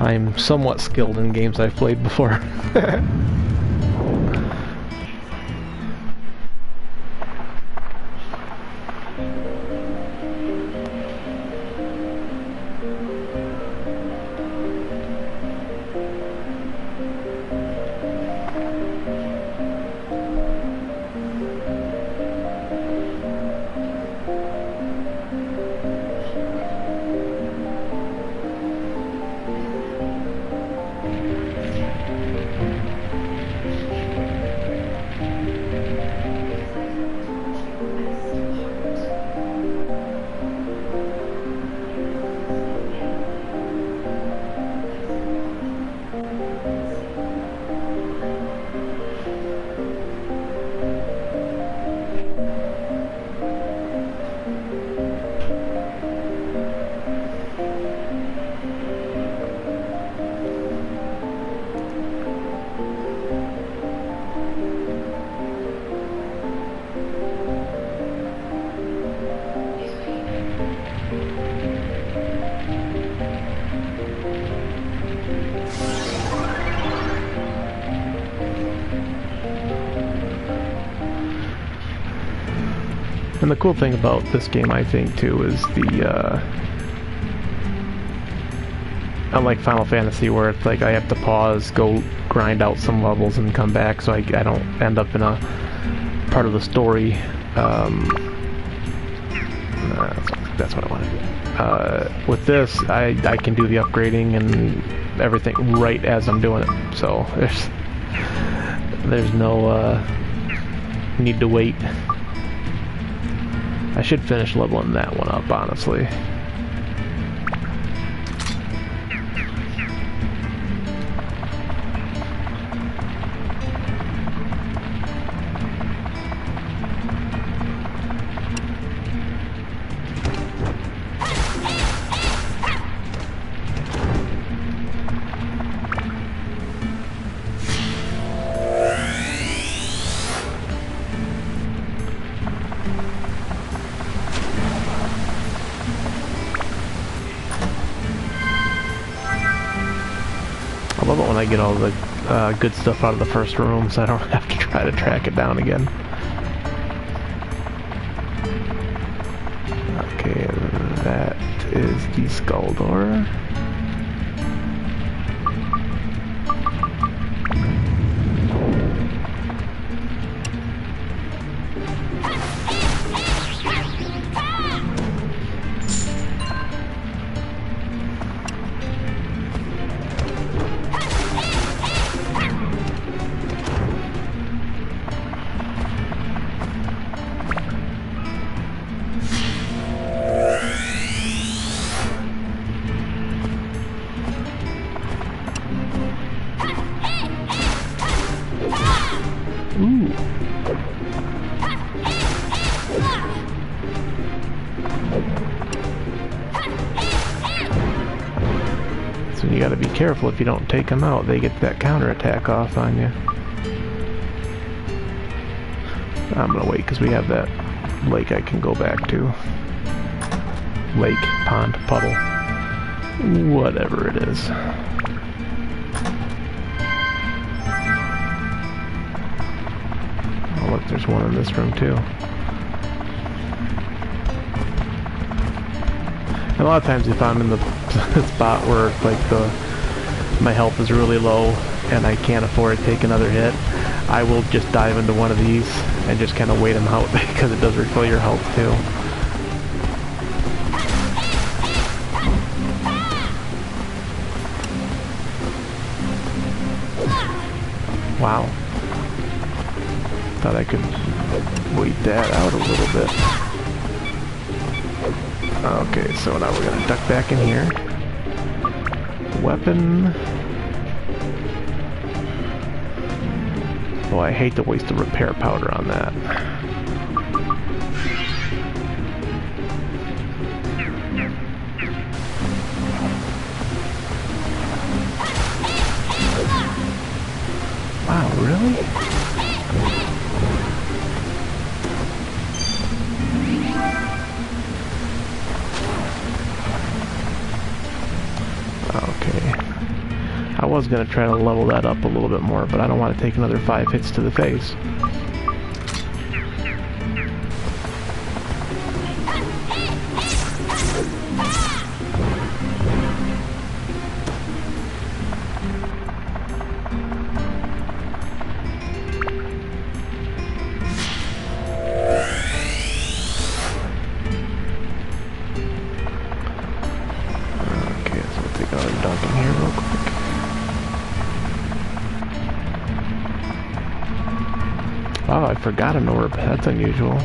I'm somewhat skilled in games I've played before. And the cool thing about this game, I think, too, is the, unlike Final Fantasy, where it's like I have to pause, go grind out some levels, and come back, so I don't end up in a part of the story. That's what I want to do. With this, I can do the upgrading and everything right as I'm doing it, so there's no need to wait. I should finish leveling that one up, honestly. I love it when I get all the good stuff out of the first room, so I don't have to try to track it down again. Okay, that is the skull door. Ooh. So you gotta be careful if you don't take them out. They get that counterattack off on you. I'm gonna wait because we have that lake I can go back to. Lake, pond, puddle. Whatever it is. Oh look, there's one in this room too. And a lot of times if I'm in the spot where like my health is really low and I can't afford to take another hit, I will just dive into one of these and just kind of wait them out because it does refill your health too. Wow. Thought I could wait that out a little bit. Okay, so now we're gonna duck back in here. Weapon. Oh, I hate to waste the repair powder on that. Wow, really? Okay. I was going to try to level that up a little bit more, but I don't want to take another 5 hits to the face. Oh, I forgot an orb. That's unusual.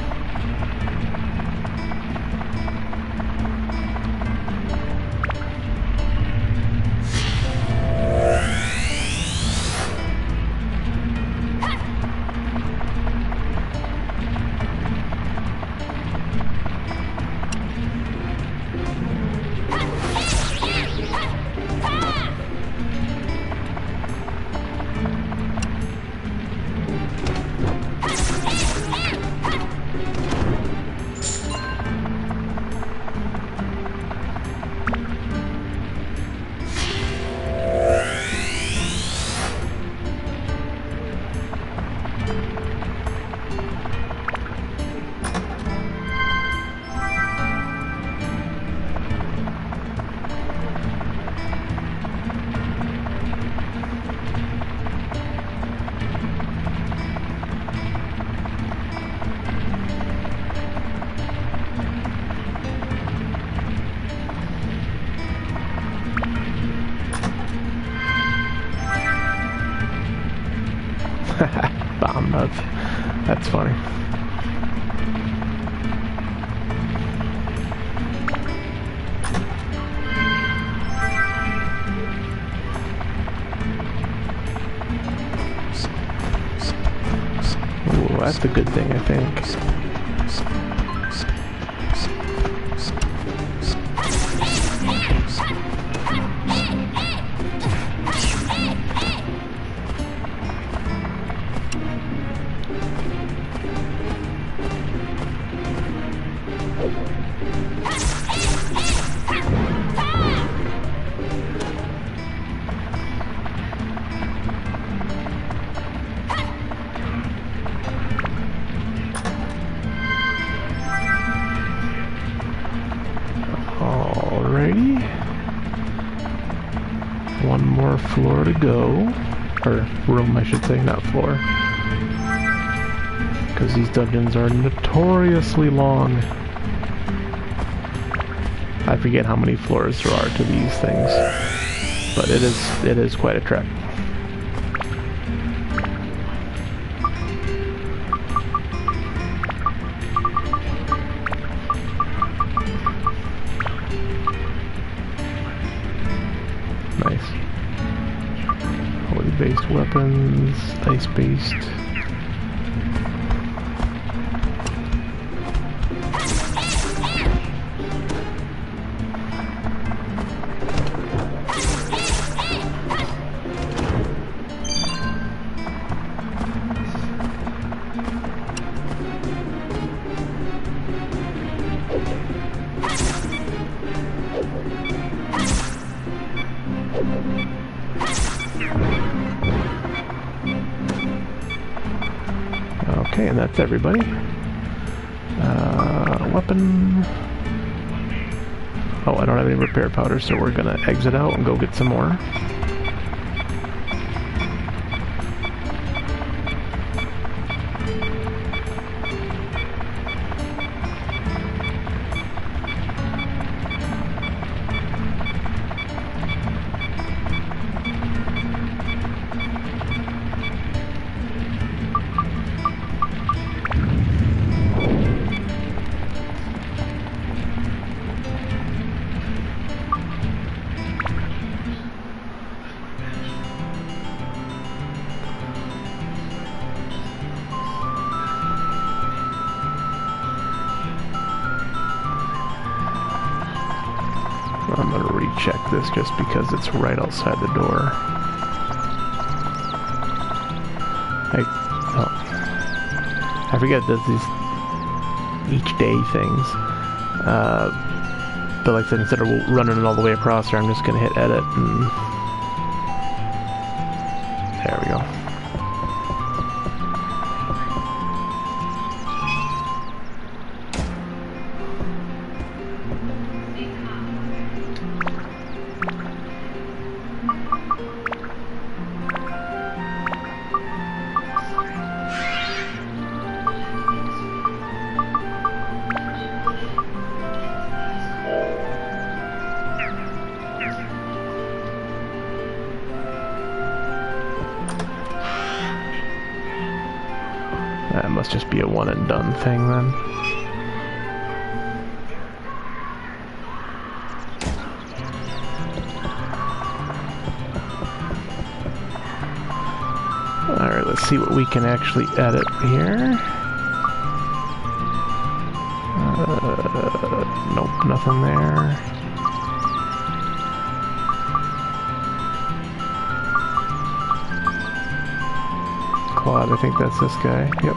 Bomb nuts. That's funny. Ooh, that's a good thing, I think. Alrighty. One more floor to go. Or room, I should say, not floor. Because these dungeons are notoriously long. I forget how many floors there are to these things. But it is quite a trek. Nice. Holy-based weapons, ice-based. Okay, and that's everybody. Weapon. Oh, I don't have any repair powder, so we're gonna exit out and go get some more. I'm gonna recheck this just because it's right outside the door. I forget that these each day things. But like I said, instead of running it all the way across there, I'm just gonna hit edit and there we go. That must just be a one and done thing then. Alright, let's see what we can actually edit here. Nope, nothing there. Claude, I think that's this guy. Yep.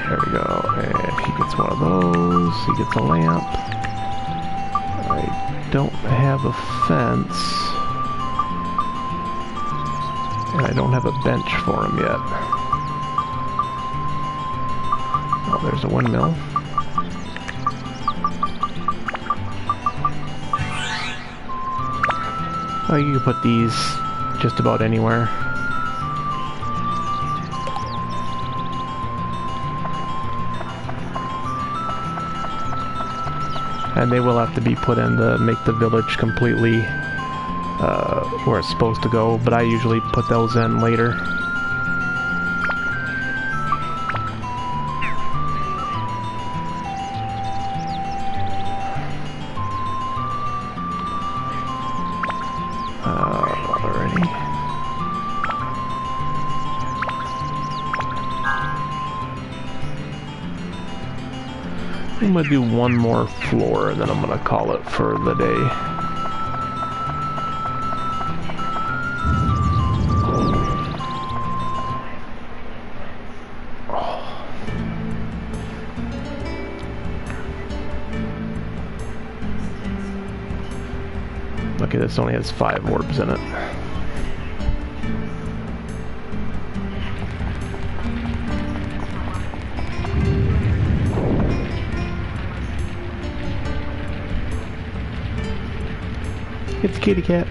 There we go. And he gets one of those. He gets a lamp. I don't have a fence. And I don't have a bench for him yet. Oh, there's a windmill. Oh, you can put these just about anywhere. And they will have to be put in to make the village completely where it's supposed to go, but I usually put those in later. Alrighty. I'm gonna do one more floor and then I'm gonna call it for the day. Okay, this only has 5 orbs in it. It's kitty cat.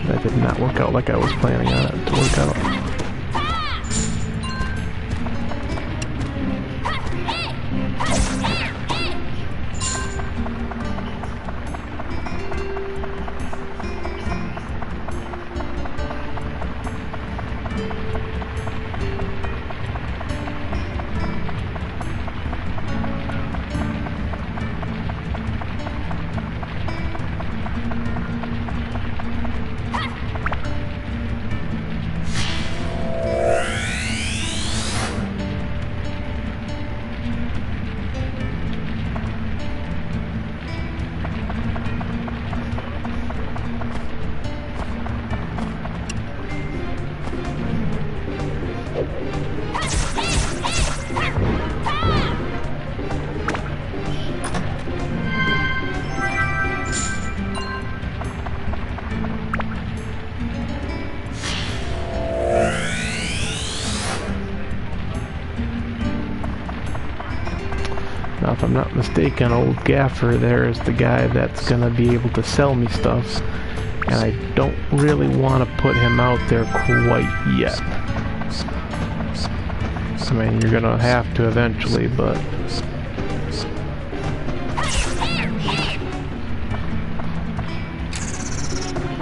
That did not work out like I was planning on it to work out. Now, if I'm not mistaken, old Gaffer there is the guy that's gonna be able to sell me stuff, and I don't really want to put him out there quite yet. I mean, you're gonna have to eventually, but...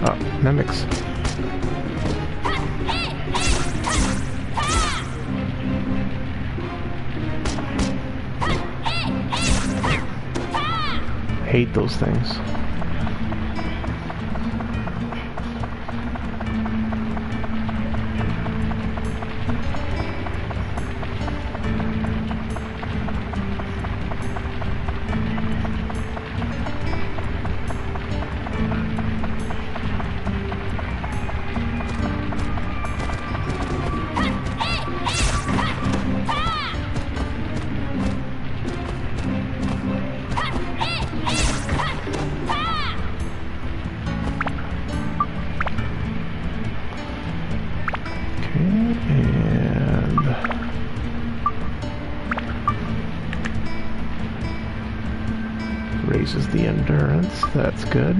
Oh, mimics. Hate those things. Raises the endurance, that's good.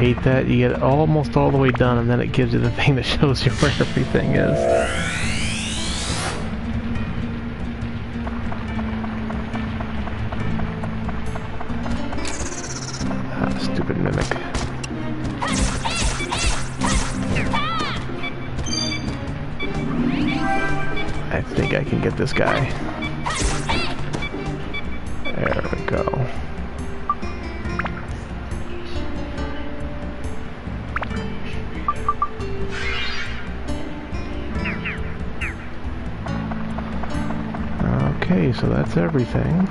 Hate that. You get almost all the way done and then it gives you the thing that shows you where everything is. Ah, stupid mimic. I think I can get this guy. There we go. Okay, so that's everything.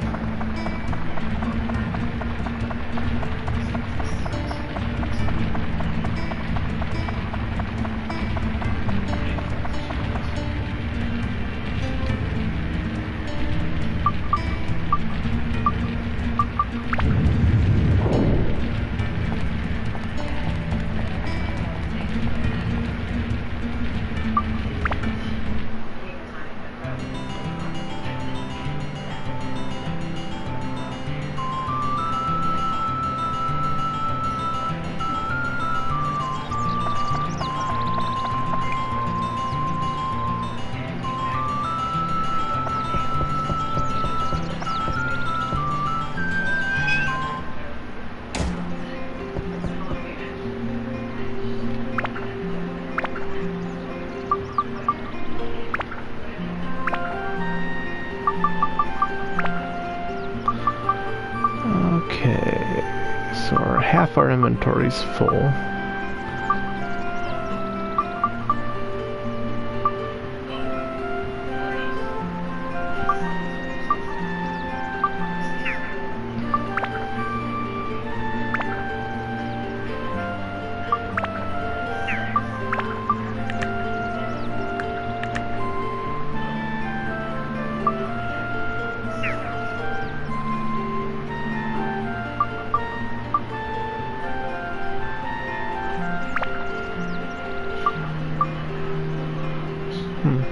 Half our inventory's full.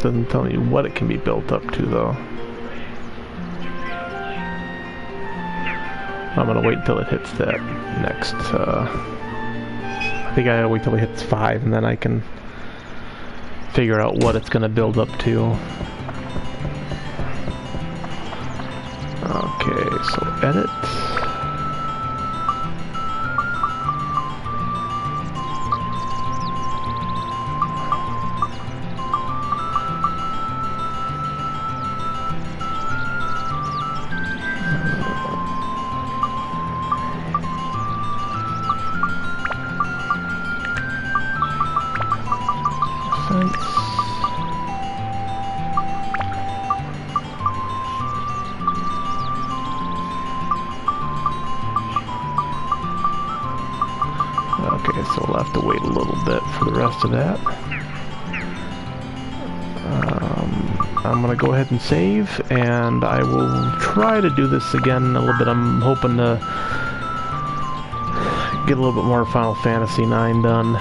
Doesn't tell me what it can be built up to though. I'm gonna wait until it hits that next, I think I gotta wait till it hits 5 and then I can figure out what it's gonna build up to. Okay, so edit. Okay, so we'll have to wait a little bit for the rest of that. I'm gonna go ahead and save, and I will try to do this again a little bit. I'm hoping to get a little bit more Final Fantasy IX done.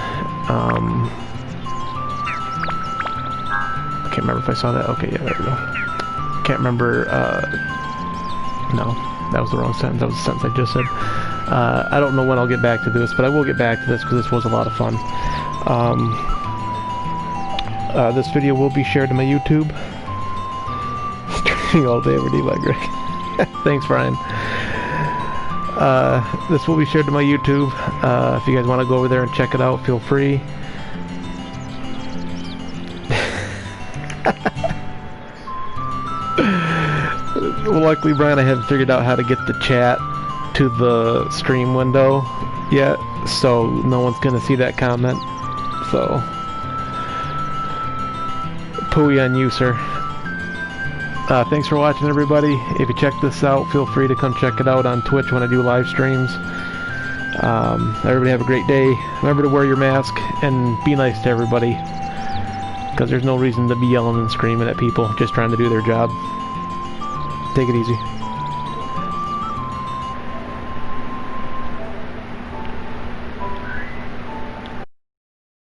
I can't remember if I saw that. Okay, yeah, there we go. Can't remember, no, that was the wrong sentence. That was the sentence I just said. I don't know when I'll get back to this, but I will get back to this because this was a lot of fun. This video will be shared to my YouTube. Streaming all day every day by Greg. Thanks, Brian. This will be shared to my YouTube. If you guys want to go over there and check it out, feel free. Well, luckily, Brian, I haven't figured out how to get the chat to the stream window yet, so no one's gonna see that comment. So, pooey on you, sir. Thanks for watching, everybody. If you check this out, feel free to come check it out on Twitch when I do live streams. Everybody have a great day. Remember to wear your mask and be nice to everybody, because there's no reason to be yelling and screaming at people just trying to do their job. Take it easy.